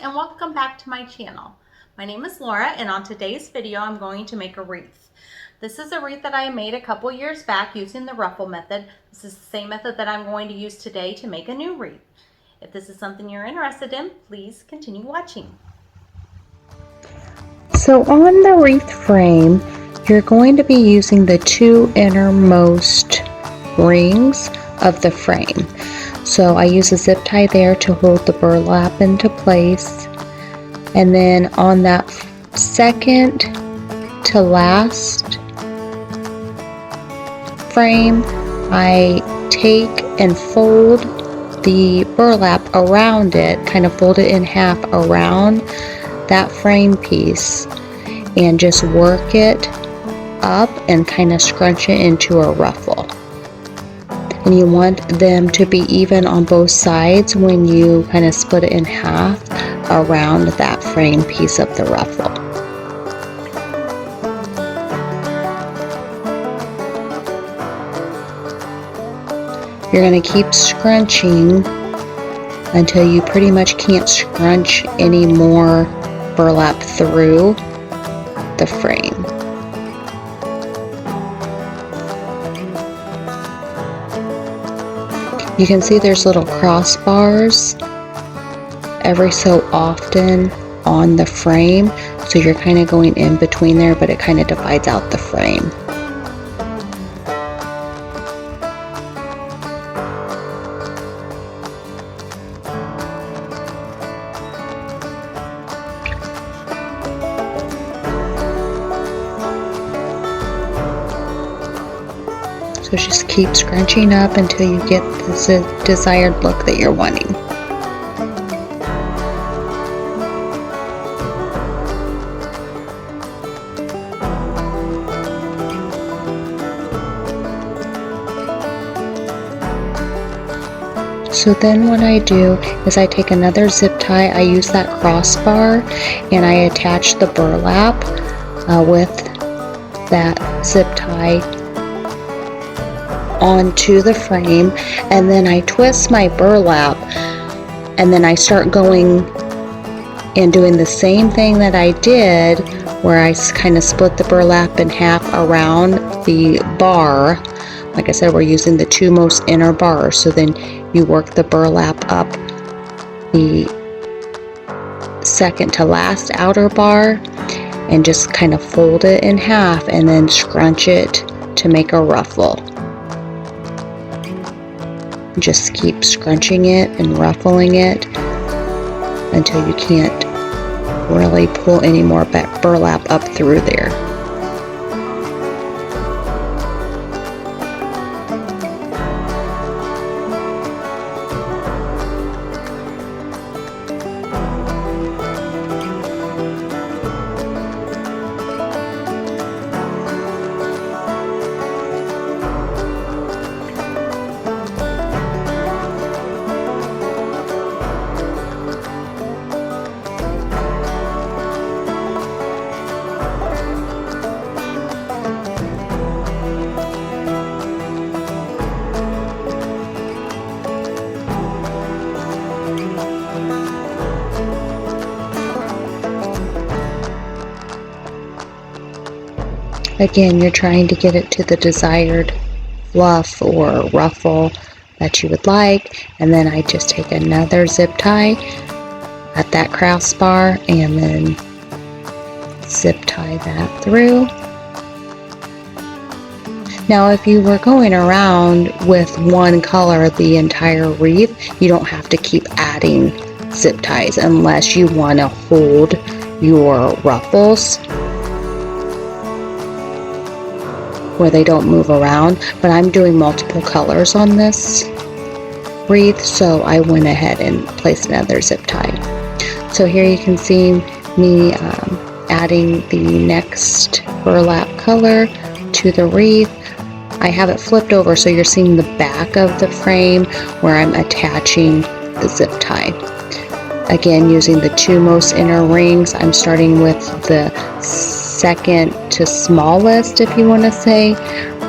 and welcome back to my channel. My name is Laura, and on today's video I'm going to make a wreath. This is a wreath that I made a couple years back using the Ruffle method. This is the same method that I'm going to use today to make a new wreath. If this is something you're interested in, please continue watching. So on the wreath frame, you're going to be using the two innermost rings of the frame. So I use a zip tie there to hold the burlap into place. And then on that second to last frame, I take and fold the burlap around it, kind of fold it in half around that frame piece, and just work it up and kind of scrunch it into a ruffle. And you want them to be even on both sides when you kind of split it in half around that frame piece of the ruffle. You're going to keep scrunching until you pretty much can't scrunch any more burlap through the frame. You can see there's little crossbars every so often on the frame, so you're kind of going in between there, but it kind of divides out the frame. So just keep scrunching up until you get this desired look that you're wanting. So then what I do is I take another zip tie, I use that crossbar, and I attach the burlap with that zip tie onto the frame, and then I twist my burlap, and then I start going and doing the same thing that I did where I kind of split the burlap in half around the bar. Like I said, we're using the two most inner bars, so then you work the burlap up the second to last outer bar and just kind of fold it in half and then scrunch it to make a ruffle. Just keep scrunching it and ruffling it until you can't really pull any more burlap up through there. Again, you're trying to get it to the desired fluff or ruffle that you would like, and then I just take another zip tie at that crossbar and then zip tie that through. Now if you were going around with one color the entire wreath, you don't have to keep adding zip ties unless you want to hold your ruffles where they don't move around, but I'm doing multiple colors on this wreath, so I went ahead and placed another zip tie. So here you can see me adding the next burlap color to the wreath. I have it flipped over so you're seeing the back of the frame where I'm attaching the zip tie. Again, using the two most inner rings, I'm starting with the second to smallest, if you want to say,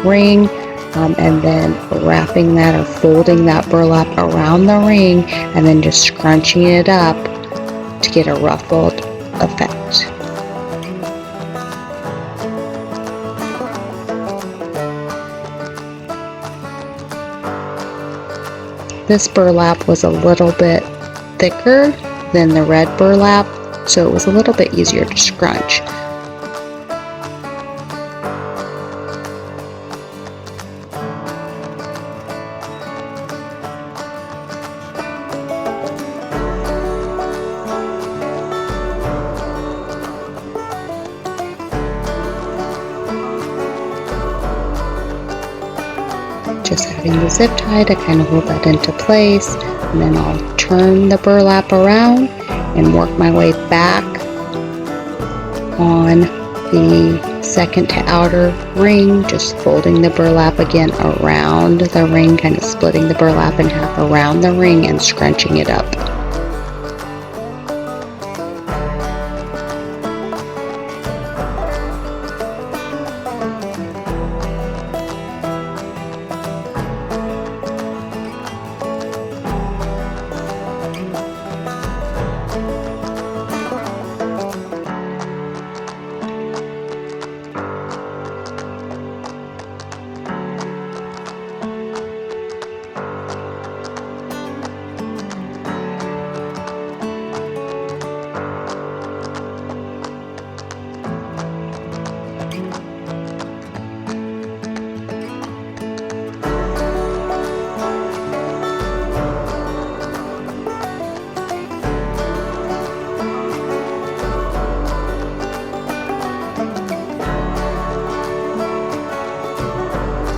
ring, and then wrapping that or folding that burlap around the ring and then just scrunching it up to get a ruffled effect. This burlap was a little bit thicker than the red burlap, so it was a little bit easier to scrunch. Just having the zip tie to kind of hold that into place, and then I'll turn the burlap around and work my way back on the second to outer ring, just folding the burlap again around the ring, kind of splitting the burlap in half around the ring and scrunching it up.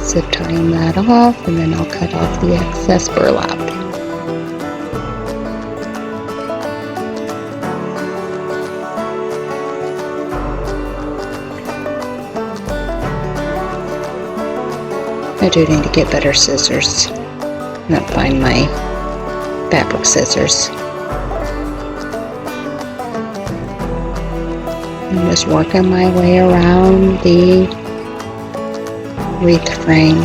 Zip tying that off, and then I'll cut off the excess burlap. I do need to get better scissors. I don't find my fabric scissors. I'm just working my way around the wreath frame.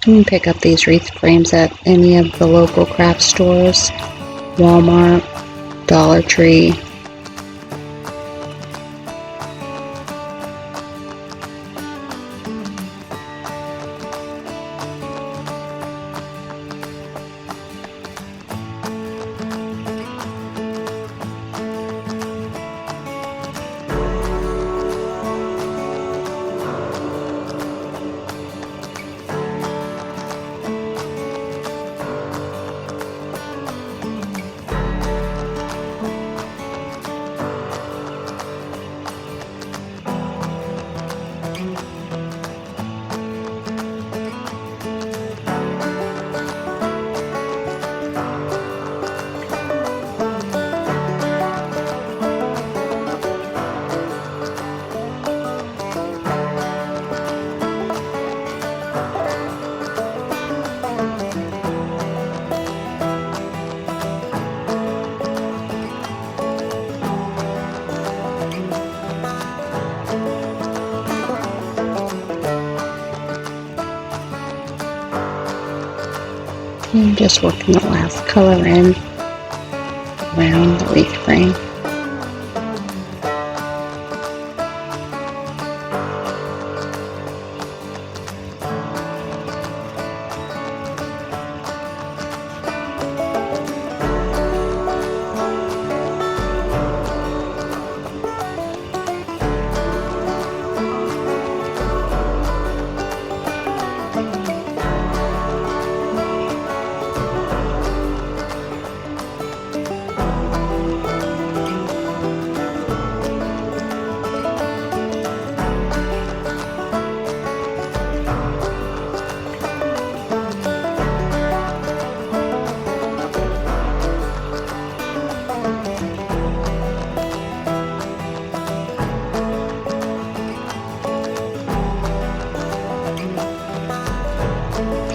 You can pick up these wreath frames at any of the local craft stores, Walmart, Dollar Tree. I'm just working the last color in around the wreath frame.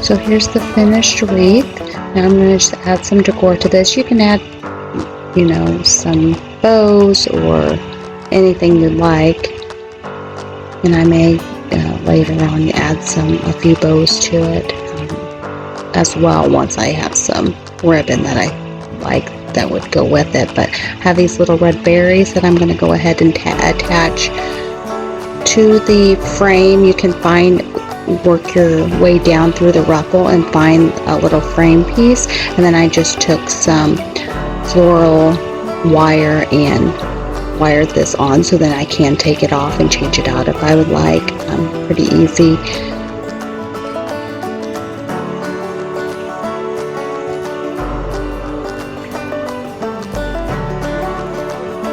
So here's the finished wreath. Now I'm going to just add some decor to this. You can add, some bows or anything you like. and I may later on add a few bows to it as well once I have some ribbon that I like that would go with it. But I have these little red berries that I'm going to go ahead and attach to the frame. You can work your way down through the ruffle and find a little frame piece, and then I just took some floral wire and wired this on so that I can take it off and change it out if I would like. Pretty easy.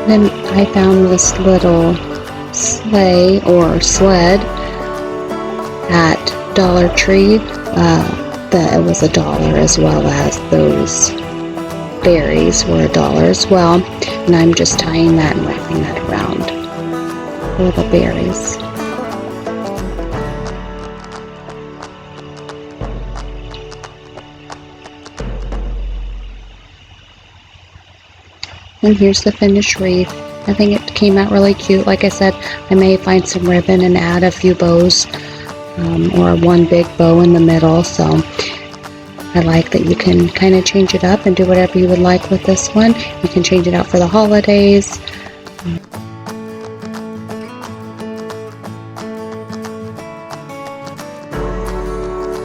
Then I found this little sleigh or sled at Dollar Tree. That was $1, as well as those berries were $1 as well. And I'm just tying that and wrapping that around for the berries. And here's the finished wreath. I think it came out really cute. Like I said, I may find some ribbon and add a few bows, or one big bow in the middle. So I like that you can kind of change it up and do whatever you would like with this one. You can change it out for the holidays.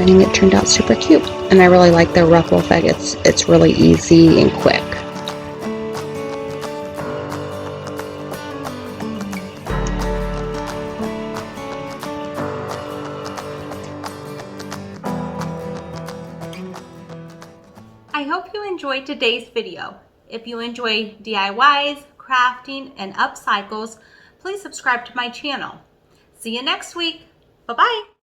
I think it turned out super cute, and I really like the ruffle effect. It's really easy and quick. I hope you enjoyed today's video. If you enjoy DIYs, crafting, and upcycles, please subscribe to my channel. See you next week. Bye-bye.